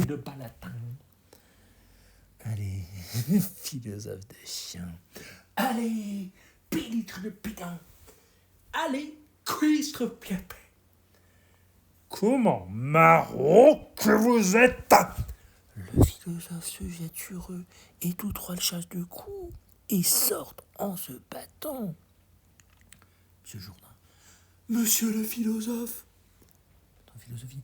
de palatin. Allez, philosophe de chien. Allez, pélitre de pédant. Allez, cuistre piapé. Comment marrant que vous êtes! Le philosophe se jette sur eux et tous trois le chassent de coups et sortent en se battant. Monsieur Jourdain. Monsieur le philosophe. Dans philosophie.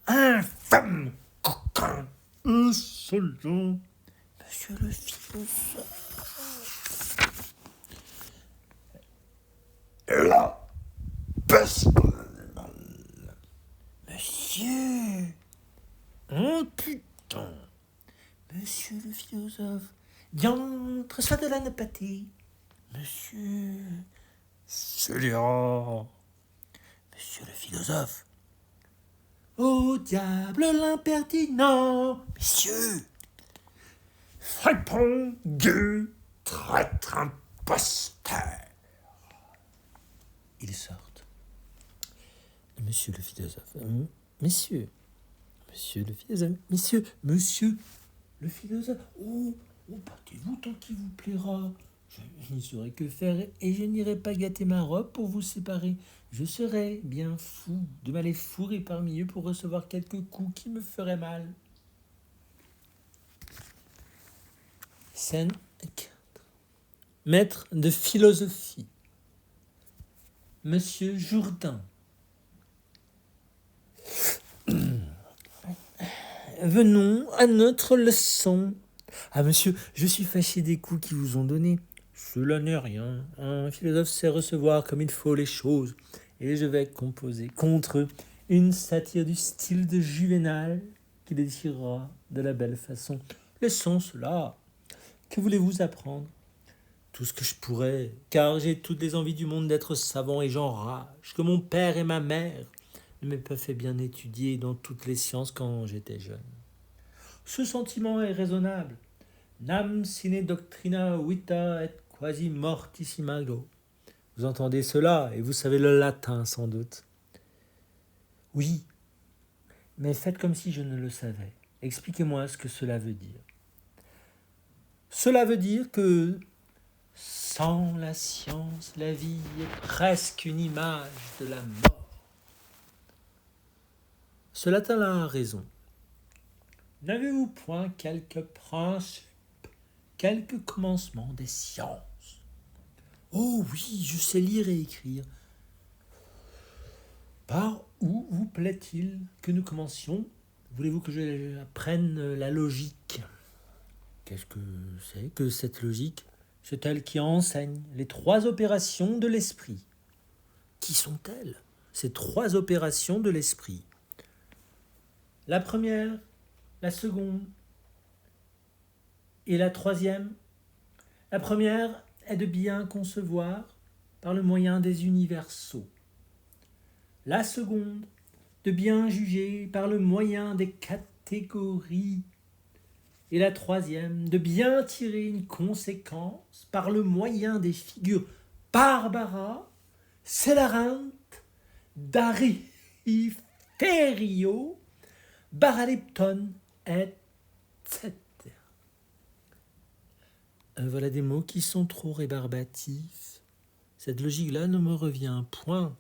Infâme, coquin, insolent. Monsieur le philosophe. La peste. Monsieur. Oh putain. Monsieur le philosophe. Diantre, soit de l'anapathie. Monsieur. Scélérat. Monsieur le philosophe. Au diable l'impertinent. Messieurs. Fripon, gueux, traître, imposteur. Ils sortent. Monsieur le philosophe. Messieurs. Monsieur le philosophe. Monsieur le philosophe. Oh, battez-vous tant qu'il vous plaira. Je n'y saurais que faire et je n'irai pas gâter ma robe pour vous séparer. Je serais bien fou de m'aller fourrer parmi eux pour recevoir quelques coups qui me feraient mal. Scène 4. Maître de philosophie. Monsieur Jourdain. Venons à notre leçon. Ah monsieur, je suis fâché des coups qu'ils vous ont donnés. Cela n'est rien. Un philosophe sait recevoir comme il faut les choses. Et je vais composer contre eux une satire du style de Juvénal qui les tirera de la belle façon. Laissons cela. Que voulez-vous apprendre? Tout ce que je pourrais, car j'ai toutes les envies du monde d'être savant et j'enrage, que mon père et ma mère ne m'aient pas fait bien étudier dans toutes les sciences quand j'étais jeune. Ce sentiment est raisonnable. Nam sine doctrina vita et quasi mortis imago. Vous entendez cela et vous savez le latin sans doute. Oui, mais faites comme si je ne le savais. Expliquez-moi ce que cela veut dire. Cela veut dire que sans la science, la vie est presque une image de la mort. Ce latin a raison. N'avez-vous point quelques principes, quelques commencements des sciences? Oh oui, je sais lire et écrire. Par où vous plaît-il que nous commencions? Voulez-vous que j'apprenne la logique? Qu'est-ce que c'est que cette logique? C'est elle qui enseigne les 3 opérations de l'esprit. Qui sont-elles, ces 3 opérations de l'esprit? La première, la seconde et la troisième. La première est de bien concevoir par le moyen des universaux. La seconde, de bien juger par le moyen des catégories. Et la troisième, de bien tirer une conséquence par le moyen des figures Barbara, Celarent, Dariferio, Baralepton, etc. Voilà des mots qui sont trop rébarbatifs. Cette logique-là ne me revient point.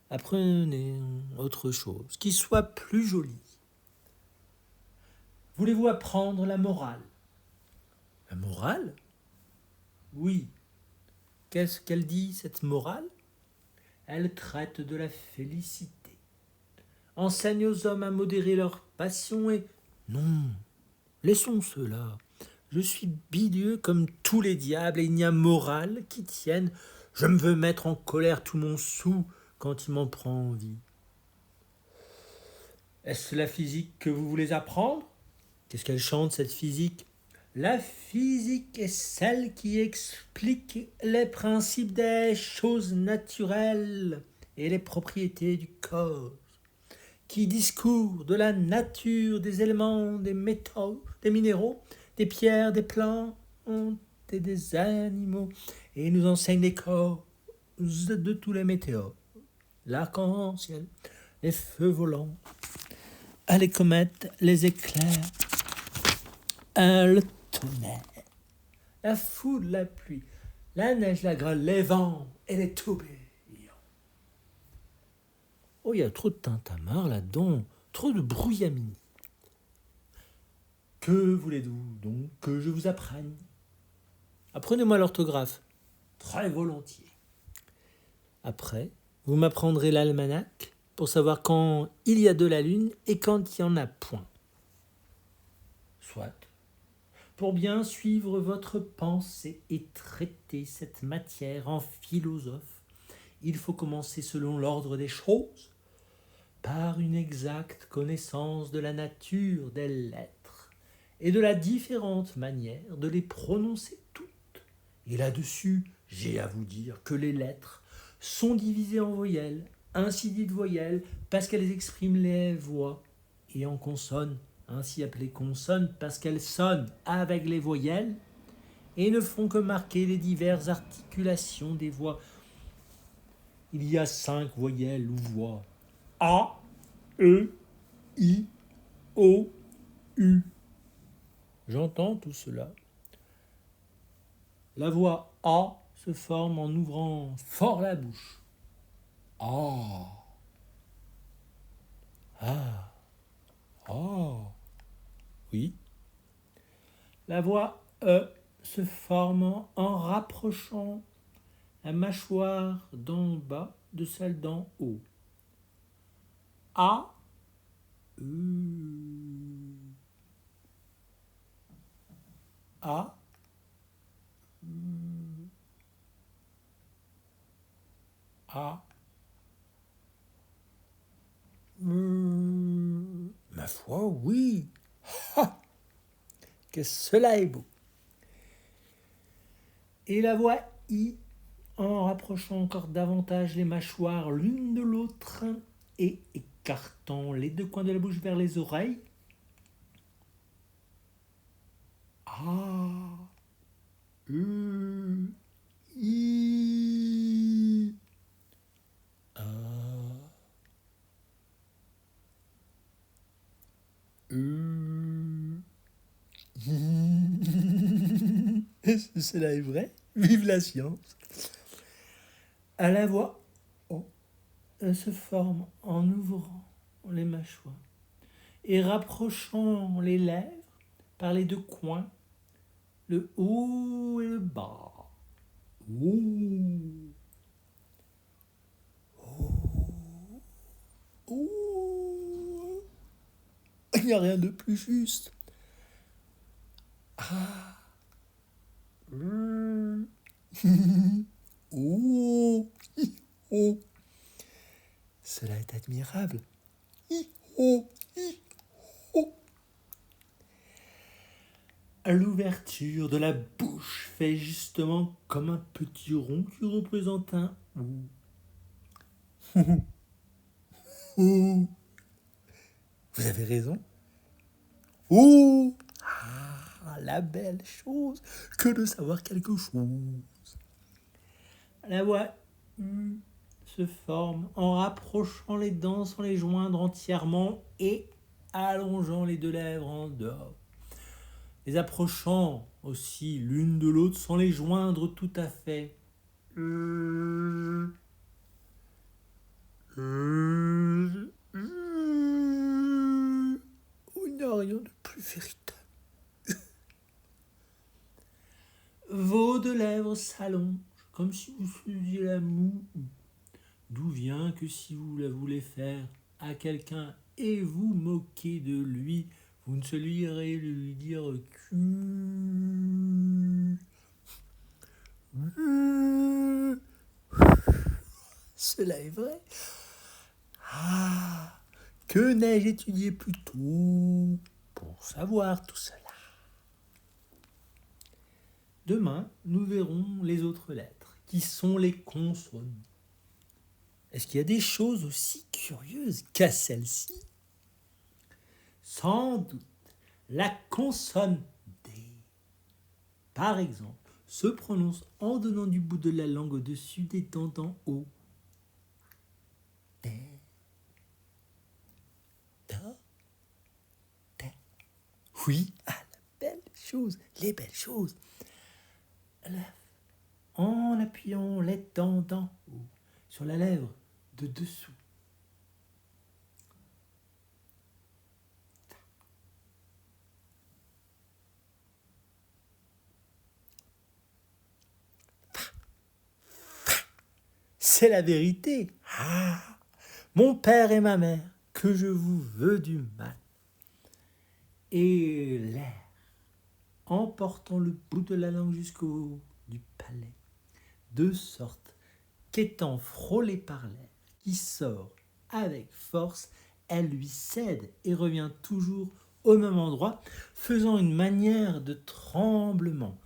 Apprenez autre chose, qui soit plus jolie. Voulez-vous apprendre la morale? La morale? Oui. Qu'est-ce qu'elle dit, cette morale? Elle traite de la félicité. Enseigne aux hommes à modérer leurs passions et... Non, laissons cela. Je suis bilieux comme tous les diables et il n'y a morale qui tienne. Je me veux mettre en colère tout mon soûl quand il m'en prend envie. Est-ce la physique que vous voulez apprendre? Qu'est-ce qu'elle chante, cette physique? La physique est celle qui explique les principes des choses naturelles et les propriétés du corps, qui discourt de la nature des éléments, des métaux, des minéraux, des pierres, des plantes et des animaux, et nous enseigne les causes de tous les météores, l'arc-en-ciel, les feux volants, les comètes, les éclairs, le tonnerre, la foudre, la pluie, la neige, la grêle, les vents et les tourbillons. Oh, il y a trop de tintamarre là-dedans, trop de brouillamini. Que voulez-vous donc que je vous apprenne? Apprenez-moi l'orthographe. Très volontiers. Après, vous m'apprendrez l'almanach pour savoir quand il y a de la lune et quand il n'y en a point. Soit. Pour bien suivre votre pensée et traiter cette matière en philosophe, il faut commencer selon l'ordre des choses, par une exacte connaissance de la nature des lettres et de la différente manière de les prononcer toutes. Et là-dessus, j'ai à vous dire que les lettres sont divisées en voyelles, ainsi dites voyelles parce qu'elles expriment les voix, et en consonnes, ainsi appelées consonnes parce qu'elles sonnent avec les voyelles et ne font que marquer les diverses articulations des voix. Il y a 5 voyelles ou voix: A, E, I, O, U. J'entends tout cela. La voix A se forme en ouvrant fort la bouche. A. Ah. Ah. Oui. La voix E se forme en rapprochant la mâchoire d'en bas de celle d'en haut. A. A. A. Ma foi, oui. Ha! Que cela est beau. Et la voix I, en rapprochant encore davantage les mâchoires l'une de l'autre et écartant les deux coins de la bouche vers les oreilles. A. E. I. A. Est-ce que cela est vrai? Vive la science! À la voix O, elle se forme en ouvrant les mâchoires et rapprochant les lèvres par les deux coins, le haut et le bas. Ouh. Ouh. Il n'y a rien de plus juste. Ah. Oh. Oh. Cela est admirable. Oh. Oh. L'ouverture de la bouche fait justement comme un petit rond qui représente un ou. Vous avez raison. Oh. Ah, la belle chose que de savoir quelque chose. La voix U se forme en rapprochant les dents sans les joindre entièrement et allongeant les deux lèvres en dehors. Les approchant aussi l'une de l'autre sans les joindre tout à fait. Il n'y a rien de plus véritable. Vos deux lèvres s'allongent comme si vous faisiez la moue. D'où vient que si vous la voulez faire à quelqu'un et vous moquez de lui, vous ne sauriez lui dire que... Cela est vrai. Ah, que n'ai-je étudié plus tôt pour savoir tout cela? Demain, nous verrons les autres lettres, qui sont les consonnes. Est-ce qu'il y a des choses aussi curieuses qu'à celle-ci? Sans doute, la consonne D, par exemple, se prononce en donnant du bout de la langue au-dessus des dents d'en haut. Da. Oui, ah, la belle chose, les belles choses. En appuyant les dents d'en haut sur la lèvre de dessous. C'est la vérité. Ah, mon père et ma mère, que je vous veux du mal. Et l'air, en portant le bout de la langue jusqu'au haut du palais, de sorte qu'étant frôlée par l'air qui sort avec force, elle lui cède et revient toujours au même endroit, faisant une manière de tremblement.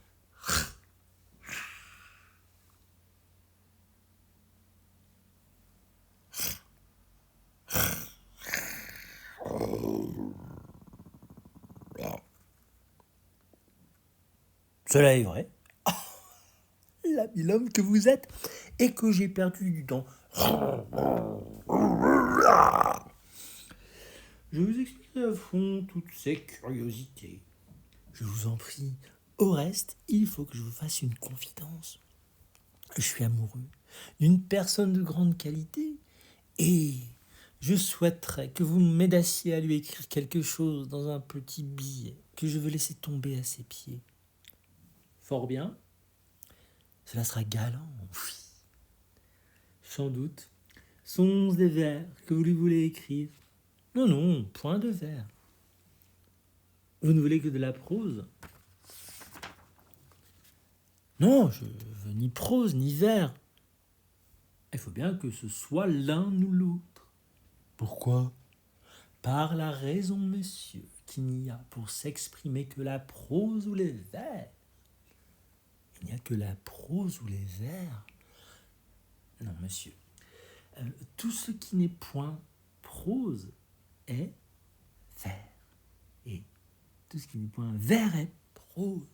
Cela est vrai, l'habile homme que vous êtes, et que j'ai perdu du temps. Je vous expliquerai à fond toutes ces curiosités. Je vous en prie. Au reste, il faut que je vous fasse une confidence. Je suis amoureux d'une personne de grande qualité et je souhaiterais que vous m'aidassiez à lui écrire quelque chose dans un petit billet que je veux laisser tomber à ses pieds. Fort bien. Cela sera galant, oui. Sans doute. Sont des vers que vous lui voulez écrire? Non, non, point de vers. Vous ne voulez que de la prose? Non, je veux ni prose ni vers. Il faut bien que ce soit l'un ou l'autre. Pourquoi? Par la raison, monsieur, qu'il n'y a pour s'exprimer que la prose ou les vers. Il n'y a que la prose ou les vers. Non, monsieur. Tout ce qui n'est point prose est vers. Et tout ce qui n'est point vers est prose.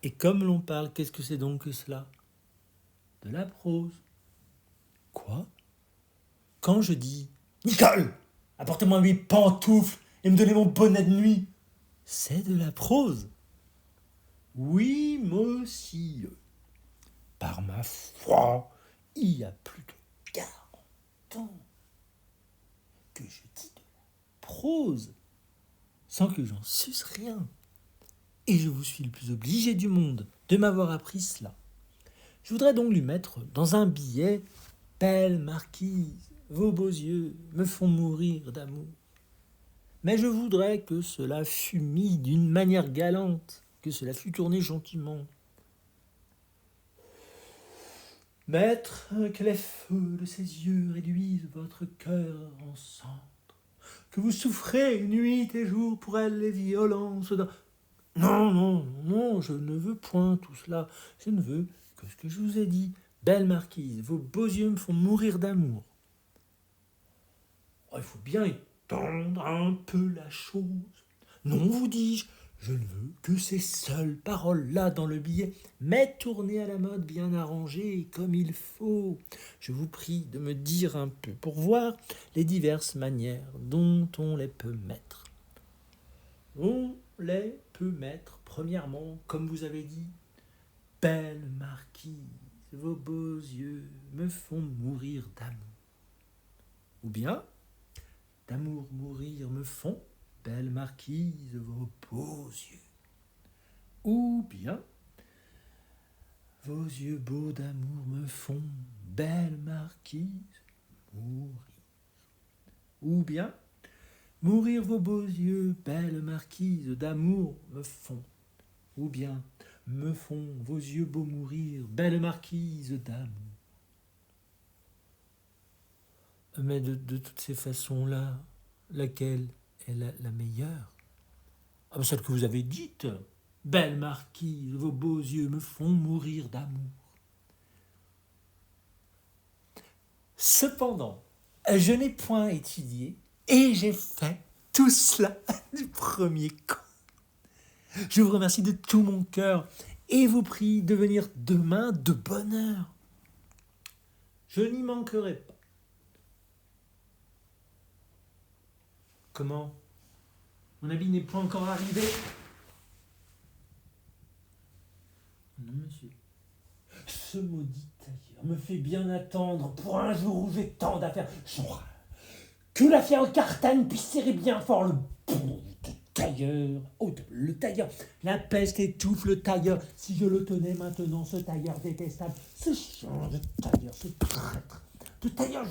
Et comme l'on parle, qu'est-ce que c'est donc que cela? De la prose. Quoi? Quand je dis « Nicole, apportez-moi 8 pantoufles et me donnez mon bonnet de nuit », c'est de la prose. Oui, monsieur. Par ma foi, il y a plus de 40 ans que je dis de la prose, sans que j'en suce rien. Et je vous suis le plus obligé du monde de m'avoir appris cela. Je voudrais donc lui mettre dans un billet « Belle marquise, vos beaux yeux me font mourir d'amour ». Mais je voudrais que cela fût mis d'une manière galante, que cela fût tourné gentiment. Maître, que les feux de ses yeux réduisent votre cœur en cendres, que vous souffrez nuit et jour pour elle les violences d'un... Non, non, non, je ne veux point tout cela. Je ne veux que ce que je vous ai dit. Belle marquise, vos beaux yeux me font mourir d'amour. Oh, il faut bien étendre un peu la chose. Non, vous dis-je, je ne veux que ces seules paroles-là dans le billet, mais tournées à la mode, bien arrangées, comme il faut. Je vous prie de me dire un peu pour voir les diverses manières dont on les peut mettre. On les peut mettre, premièrement, comme vous avez dit, « Belle marquise, vos beaux yeux me font mourir d'amour ». Ou bien, « D'amour mourir me font, belle marquise, vos beaux yeux ». Ou bien, « Vos yeux beaux d'amour me font, belle marquise, mourir ». Ou bien, « Mourir vos beaux yeux, belle marquise, d'amour me font ». Ou bien, « Me font vos yeux beaux mourir, belle marquise d'amour ». Mais de toutes ces façons-là, laquelle est la meilleure? Ah, celle que vous avez dite. Belle marquise, vos beaux yeux me font mourir d'amour. Cependant, je n'ai point étudié et j'ai fait tout cela du premier coup. Je vous remercie de tout mon cœur et vous prie de venir demain de bonne heure. Je n'y manquerai pas. Comment? Mon habit n'est pas encore arrivé. Non, monsieur. Ce maudit tailleur me fait bien attendre pour un jour où j'ai tant d'affaires. Genre, que la fière Cartane puisse serrer bien fort le bout de tailleur. Oh, le tailleur. La peste étouffe le tailleur. Si je le tenais maintenant, ce tailleur détestable, ce chien de tailleur, ce traître de tailleur.